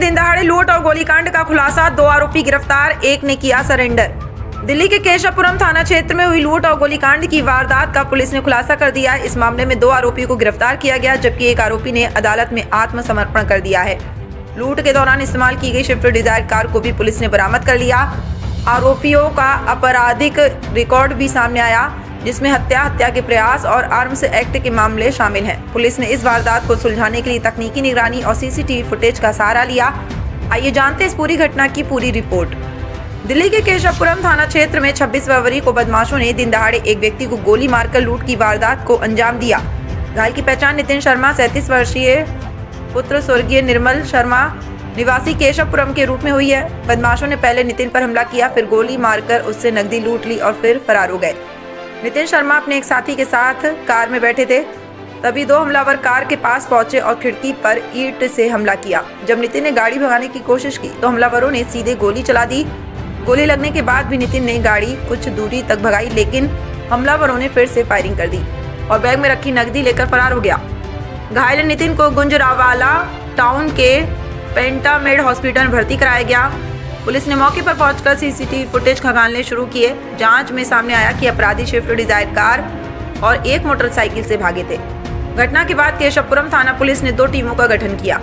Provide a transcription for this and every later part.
में दिन दहाड़े लूट और गोलीकांड का खुलासा, 2 आरोपी गिरफ्तार, एक ने किया सरेंडर। दिल्ली के केशवपुरम थाना क्षेत्र में हुई लूट और गोलीकांड की वारदात का पुलिस ने खुलासा कर दिया। इस मामले में 2 आरोपियों को गिरफ्तार किया गया, जबकि एक आरोपी ने अदालत में आत्मसमर्पण कर दिया है। लूट के दौरान इस्तेमाल की गई स्विफ्ट डिजायर कार को भी पुलिस ने बरामद कर लिया। आरोपियों का आपराधिक रिकॉर्ड भी सामने आया, जिसमें हत्या के प्रयास और आर्म्स एक्ट के मामले शामिल हैं। पुलिस ने इस वारदात को सुलझाने के लिए तकनीकी निगरानी और सीसीटीवी फुटेज का सहारा लिया। आइए जानते हैं इस पूरी घटना की पूरी रिपोर्ट। दिल्ली के केशवपुरम थाना क्षेत्र में 26 फरवरी को बदमाशों ने दिन दहाड़े एक व्यक्ति को गोली मारकर लूट की वारदात को अंजाम दिया। घायल की पहचान नितिन शर्मा 37 वर्षीय पुत्र स्वर्गीय निर्मल शर्मा निवासी केशवपुरम के रूप में हुई है। बदमाशों ने पहले नितिन पर हमला किया, फिर गोली मारकर उससे नकदी लूट ली और फिर फरार हो गए। नितिन शर्मा अपने एक साथी के साथ कार में बैठे थे, तभी 2 हमलावर कार के पास पहुंचे और खिड़की पर ईंट से हमला किया। जब नितिन ने गाड़ी भगाने की कोशिश की तो हमलावरों ने सीधे गोली चला दी। गोली लगने के बाद भी नितिन ने गाड़ी कुछ दूरी तक भगाई, लेकिन हमलावरों ने फिर से फायरिंग कर दी और बैग में रखी नकदी लेकर फरार हो गया। घायल नितिन को गुजरांवाला टाउन के पेंटामेड हॉस्पिटल में भर्ती कराया गया। पुलिस ने मौके पर पहुंचकर सीसीटीवी फुटेज खंगालने शुरू किए। जांच में सामने आया कि अपराधी स्विफ्ट डिजायर कार और एक मोटरसाइकिल से भागे थे। घटना के बाद केशवपुरम थाना पुलिस ने 2 टीमों का गठन किया।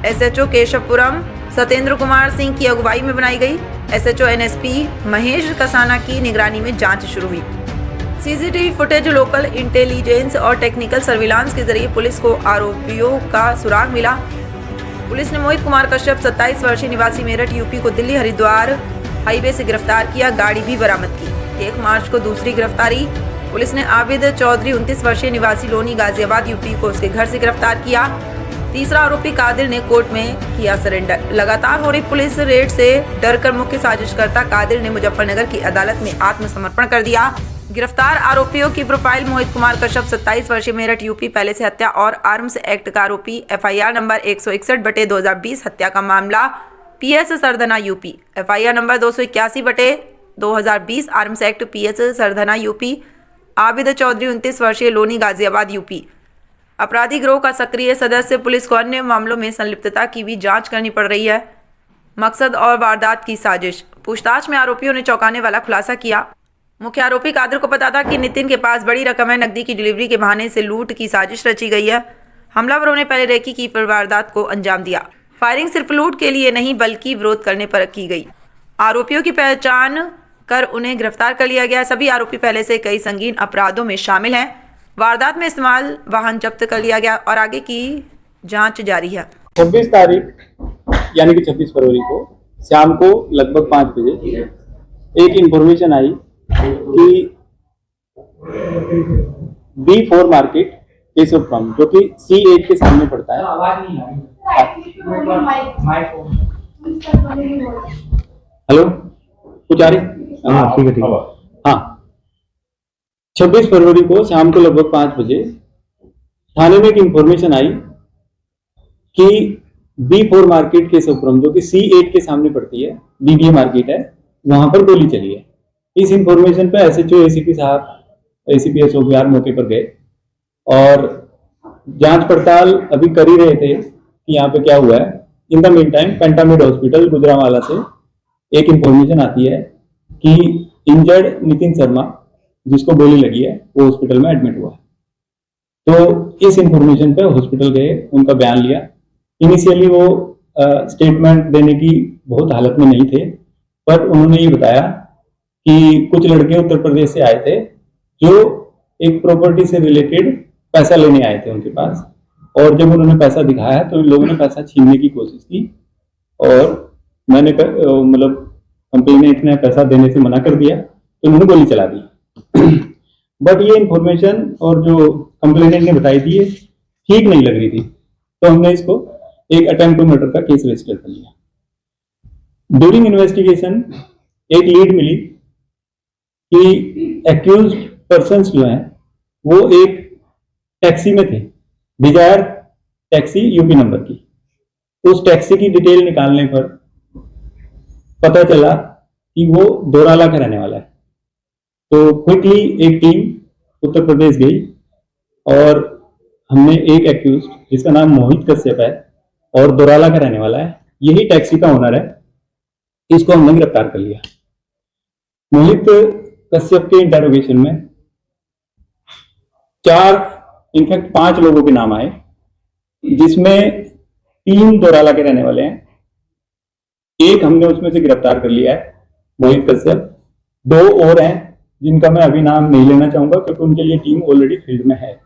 एसएचओ केशवपुरम सत्येंद्र कुमार सिंह की अगुवाई में बनाई गई। एसएचओ एनएसपी महेश कसाना की निगरानी में जांच शुरू हुई। सीसीटीवी फुटेज, लोकल इंटेलिजेंस और टेक्निकल सर्विलांस के जरिए पुलिस को आरोपियों का सुराग मिला। पुलिस ने मोहित कुमार कश्यप 27 वर्षीय निवासी मेरठ यूपी को दिल्ली हरिद्वार हाईवे से गिरफ्तार किया। गाड़ी भी बरामद की। 1 मार्च को दूसरी गिरफ्तारी। पुलिस ने आबिद चौधरी 29 वर्षीय निवासी लोनी गाजियाबाद यूपी को उसके घर से गिरफ्तार किया। तीसरा आरोपी कादिर ने कोर्ट में किया सरेंडर। लगातार हो रही पुलिस रेड से डरकर मुख्य साजिशकर्ता कादिर ने मुजफ्फरनगर की अदालत में आत्मसमर्पण कर दिया। गिरफ्तार आरोपियों की प्रोफाइल: मोहित कुमार कश्यप 27 वर्षीय मेरठ यूपी, पहले से हत्या और आर्म्स एक्ट का आरोपी। एफआईआर नंबर 161/2020 हत्या का मामला, PS Sardhana UP. FIR number 281/2020 arms act, PS Sardhana UP. Abid Chaudhary 29 वर्षीय, लोनी गाजियाबाद यूपी। अपराधी गिरोह का सक्रिय सदस्य। पुलिस को अन्य मामलों में संलिप्तता की भी जांच करनी पड़ रही है। मकसद और वारदात की साजिश। पूछताछ में आरोपियों ने चौंकाने वाला खुलासा किया। मुख्य आरोपी कादिर को पता था कि नितिन के पास बड़ी रकम है। नकदी की डिलीवरी के बहाने से लूट की साजिश रची गई है। हमलावरों ने पहले रेकी की फिर वारदात को अंजाम दिया। फायरिंग सिर्फ लूट के लिए नहीं बल्कि विरोध करने पर की गई। आरोपियों की पहचान कर उन्हें गिरफ्तार कर लिया गया। सभी आरोपी पहले से कई संगीन अपराधों में शामिल हैं। वारदात में इस्तेमाल वाहन जब्त कर लिया गया और आगे की जांच जारी है। 26 तारीख यानी कि 26 फरवरी को शाम को लगभग 5 बजे एक इंफॉर्मेशन आई कि B4 मार्केट केशवपुरम, जो कि C8 के सामने पड़ता है। हेलो, कुछ आ रही? हाँ, ठीक है, ठीक है। हाँ, 26 फरवरी को शाम को लगभग 5 बजे थाने में एक इंफॉर्मेशन आई कि B4 मार्केट केशवपुरम, जो कि C8 के सामने पड़ती है, BBA मार्केट है, वहां पर गोली चली है। इस इंफॉर्मेशन पे एसएचओ एसीपी साहब, एसीपी एसओपीआर मौके पर गए और जांच पड़ताल अभी कर ही रहे थे कि यहाँ पे क्या हुआ है। In the mean time Pentamed hospital Gujranwala से एक इंफॉर्मेशन आती है कि इंजर्ड नितिन शर्मा, जिसको गोली लगी है, वो हॉस्पिटल में एडमिट हुआ है। तो इस इंफॉर्मेशन पे हॉस्पिटल गए, उनका बयान लिया। इनिशियली वो स्टेटमेंट देने की बहुत हालत में नहीं थे, पर उन्होंने ये बताया कि कुछ लड़के उत्तर प्रदेश से आए थे जो एक प्रॉपर्टी से रिलेटेड पैसा लेने आए थे उनके पास, और जब उन्होंने पैसा दिखाया तो लोगों ने पैसा छीनने की कोशिश की और मैंने मतलब कंप्लेनेंट ने पैसा देने से मना कर दिया तो उन्होंने गोली चला दी। बट ये इंफॉर्मेशन और जो कंप्लेनेंट ने बताई थी ठीक नहीं लग रही थी, तो हमने इसको एक अटेम्प्ट टू मर्डर का केस रजिस्टर कर लिया। ड्यूरिंग इन्वेस्टिगेशन एक लीड मिली कि एक्यूज्ड पर्सन्स जो हैं वो एक टैक्सी में थे, डिजायर टैक्सी यूपी नंबर की। उस टैक्सी की डिटेल निकालने पर पता चला कि वो दोराला का रहने वाला है। तो क्विकली एक टीम उत्तर प्रदेश गई और हमने एक एक्यूज्ड जिसका नाम मोहित कश्यप है और दोराला का रहने वाला है, यही टैक्सी का ओनर है, इसको हमने गिरफ्तार कर लिया। मोहित कश्यप के इंटरोगेशन में 5 लोगों के नाम आए, जिसमें 3 दोराला के रहने वाले हैं। एक हमने उसमें से गिरफ्तार कर लिया है, मोहित कश्यप। 2 और हैं जिनका मैं अभी नाम नहीं लेना चाहूंगा क्योंकि उनके लिए टीम ऑलरेडी फील्ड में है।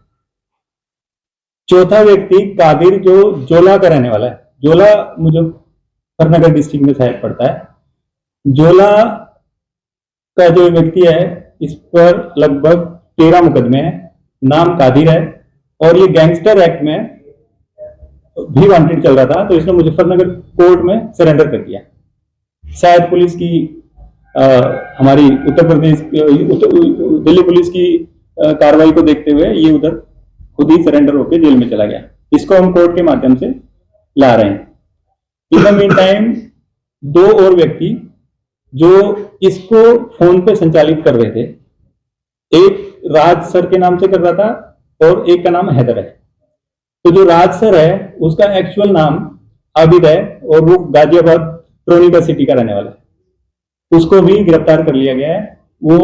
चौथा व्यक्ति कादिर, जो जोला का रहने वाला है। जोला मुजफ्फरनगर डिस्ट्रिक्ट में शायद पड़ता है। जोला का जो व्यक्ति है, इस पर लगभग 13 मुकदमे हैं। नाम कादिर है और ये गैंगस्टर एक्ट में भी वांटेड चल रहा था, तो इसने मुजफ्फरनगर कोर्ट में सरेंडर कर दिया। शायद पुलिस की हमारी उत्तर प्रदेश दिल्ली पुलिस की कार्रवाई को देखते हुए ये उधर खुद ही सरेंडर होकर जेल में चला गया। इसको हम कोर्ट के माध्यम से ला रहे हैं। इन द मीन टाइम 2 और व्यक्ति जो इसको फोन पे संचालित कर रहे थे, एक राज सर के नाम से कर रहा था और एक का नाम हैदर है। तो जो राज सर है उसका एक्चुअल नाम आबिद है और वो गाजियाबाद प्रोनिका सिटी का रहने वाला है। उसको भी गिरफ्तार कर लिया गया है। वो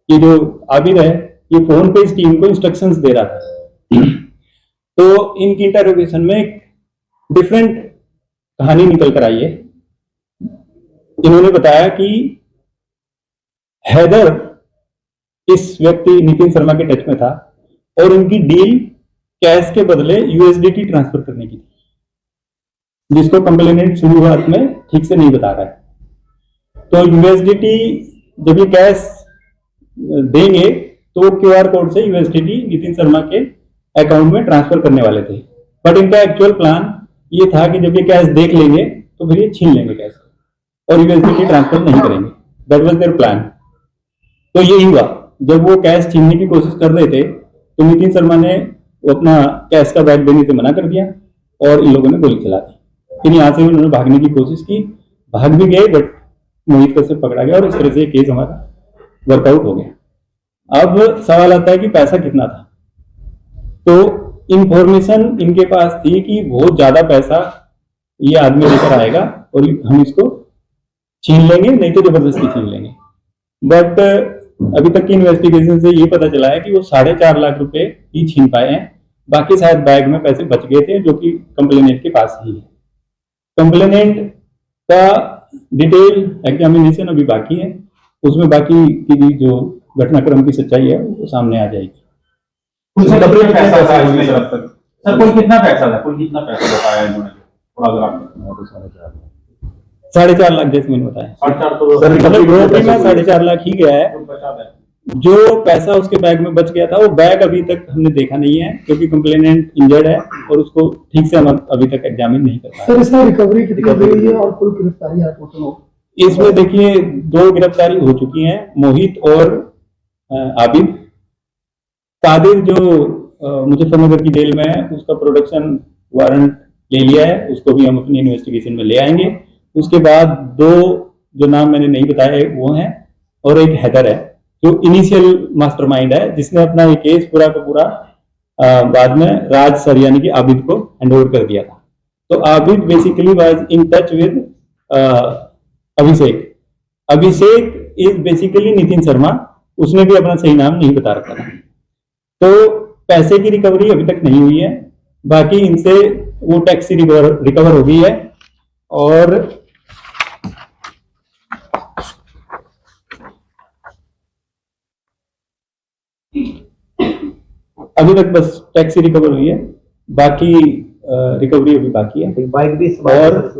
ये जो आबिद है ये फोन पे इस टीम को इंस्ट्रक्शंस दे रहा था। तो इनकी इंटरोगेशन में एक डिफरेंट कहानी निकल कर आई है। इन्होंने बताया कि हैदर इस व्यक्ति नितिन शर्मा के टच में था और इनकी डील कैश के बदले यूएसडीटी ट्रांसफर करने की थी, जिसको कंप्लेनेंट शुरुआत में ठीक से नहीं बता रहा है। तो यूएसडीटी जब ये कैश देंगे तो क्यूआर कोड से यूएसडीटी नितिन शर्मा के अकाउंट में ट्रांसफर करने वाले थे। बट इनका एक्चुअल प्लान ये था कि जब ये कैश देख लेंगे तो फिर ये छीन लेंगे कैश और यूएसडीटी ट्रांसफर नहीं करेंगे। That was their plan. तो यही हुआ, जब वो कैश छीनने की कोशिश कर रहे थे तो नितिन शर्मा ने अपना कैश का बैग देने से मना कर दिया और इन लोगों ने गोली चला दी। फिर यहाँ से उन्होंने भागने की कोशिश की, भाग भी गए, बट मोहित कश्यप पकड़ा गया और इस तरह से केस हमारा वर्कआउट हो गया। अब सवाल आता है कि पैसा कितना था। तो इंफॉर्मेशन इनके पास थी कि बहुत ज्यादा पैसा ये आदमी लेकर आएगा और हम इसको छीन लेंगे, नहीं तो जबरदस्ती छीन लेंगे। बट अभी तक की इन्वेस्टिगेशन से ये पता चला है कि वो 4.5 लाख रुपए ही छीन पाए हैं। बाकी शायद बैग में पैसे बच गए थे जो कि कंप्लेनेंट के पास ही है। कंप्लेनेंट का डिटेल एग्जामिनेशन अभी बाकी है, उसमें बाकी की जो घटनाक्रम की सच्चाई है वो सामने आ जाएगी। सर कुल कितना पैसा बताया इन्होंने? थोड़ा अगर आप 4.5 लाख जैसे मैंने बताया। 4.5 लाख ही गया है। जो पैसा उसके बैग में बच गया था वो बैग अभी तक हमने देखा नहीं है क्योंकि कंप्लेनेंट इंजर्ड है और उसको ठीक से हम अभी तक एग्जामिन नहीं कर पाए। सर इसमें रिकवरी कितनी हुई है और कुल गिरफ्तारी है टोटल? इसमें देखिए 2 गिरफ्तारी हो चुकी हैं, मोहित और आबिद। कादिर जो मुजफ्फरनगर की जेल में है उसका प्रोडक्शन वारंट ले लिया है, उसको भी हम अपनी इन्वेस्टिगेशन में ले आएंगे। उसके बाद 2 जो नाम मैंने नहीं बताए वो हैं और एक हैदर है जो इनिशियल मास्टरमाइंड है, जिसने अपना ये केस पूरा का पूरा बाद में राज सर यानी कि आबिद को हैंडओवर कर दिया था। तो Abid basically was in touch with Abhishek. Abhishek is basically Nitin Sharma, उसने भी अपना सही नाम नहीं बता रखा था। तो पैसे की रिकवरी अभी तक नहीं हुई है, बाकी इनसे वो टैक्सी रिकवर हो गई है और अभी तक बस टैक्सी रिकवर हुई है, बाकी रिकवरी अभी बाकी है। बाइक भी और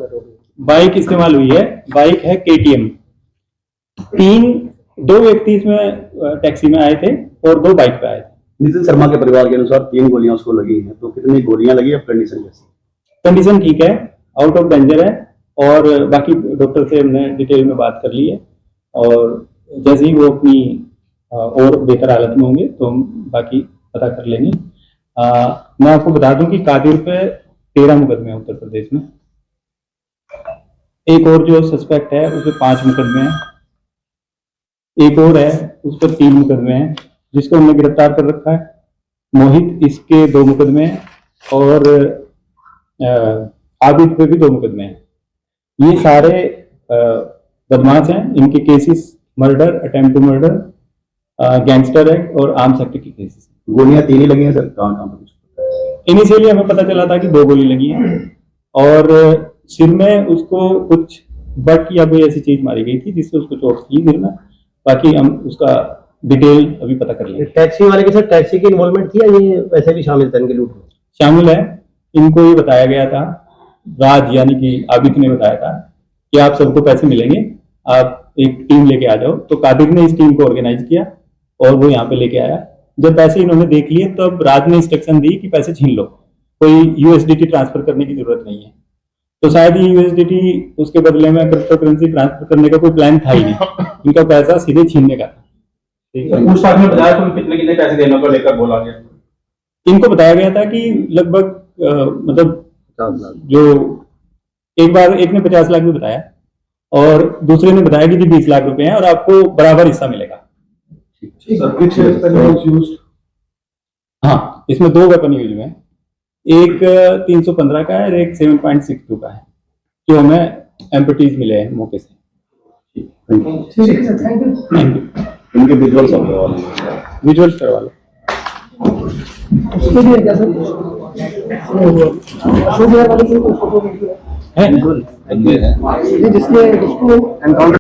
बाइक इस्तेमाल हुई है, बाइक है KTM। 2 व्यक्ति इसमें टैक्सी में आए थे और 2 बाइक पे आए थे। नितिन शर्मा के परिवार के अनुसार 3 गोलियां उसको लगी हैं, तो कितनी गोलियां लगी है, कंडीशन कैसी? कंडीशन ठीक है, आउट ऑफ डेंजर है और बाकी डॉक्टर से हमने डिटेल में बात कर ली है और जैसे ही वो अपनी और बेहतर हालत में होंगे तो हम बाकी पता कर लेंगे। मैं आपको बता दूं कि कादिर पे 13 मुकदमे हैं उत्तर प्रदेश में। एक और जो सस्पेक्ट है उस पर 5 मुकदमे हैं, एक और है उस पर 3 मुकदमे हैं जिसको हमने गिरफ्तार कर रखा है। मोहित इसके 2 मुकदमे हैं और आबिद पे भी 2 मुकदमे हैं। ये सारे बदमाश हैं। इनके cases murder, attempt to murder, gangster act और आर्म्स एक्ट के केसेस। गोलियां 3 ही लगी हैं सर, कहाँ कहाँ पे कुछ पता है? इनिशियली हमें पता चला था कि 2 गोली लगी हैं और सिर में उसको कुछ बट या कोई ऐसी चीज मारी गई थी जिससे उसको चोट थी सिर में। बाकी हम उसका डिटेल अभी पता कर लेंगे। टैक्सी वाले के साथ टैक्सी की इन्वॉल्वमेंट थी या ये वैसे भी शामिल था इनके लूट में? शामिल है। इनको ये बताया गया था, राज यानी कि आबिद ने बताया था कि आप सबको पैसे मिलेंगे, आप एक टीम लेके आ जाओ। तो कादिर ने इस टीम को ऑर्गेनाइज किया और वो यहाँ पे लेके आया। जब पैसे इन्होंने देख लिए तब राज ने इंस्ट्रक्शन दी कि पैसे छीन लो, कोई यूएसडीटी ट्रांसफर करने की जरूरत नहीं है। तो शायद ये यूएसडीटी उसके बदले में क्रिप्टो करेंसी ट्रांसफर करने का कोई प्लान था ही नहीं। इनका पैसा सीधे छीनने का था। ठीक है। पूछताछ में बताया तुम कितने पैसे देने को लेकर बोला गया? इनको बताया गया था कि लगभग मतलब जो एक ने 50 लाख भी बताया और दूसरे ने बताया कि जी 20 लाख रुपए हैं और आपको बराबर हिस्सा मिलेगा। हाँ, इसमें 2 वेपन यूज हुए हैं, एक 315 का है और एक 7.62 का है, जो हमें एम्पटीज मिले हैं मौके से। ठीक है sir, thank you. Thank you. इनके विजुअल्स विजुअल्स करवा लो। उसके लिए क्या सर? अशोक बिहार वाले की फोटो है जिसने जिसको एनकाउंटर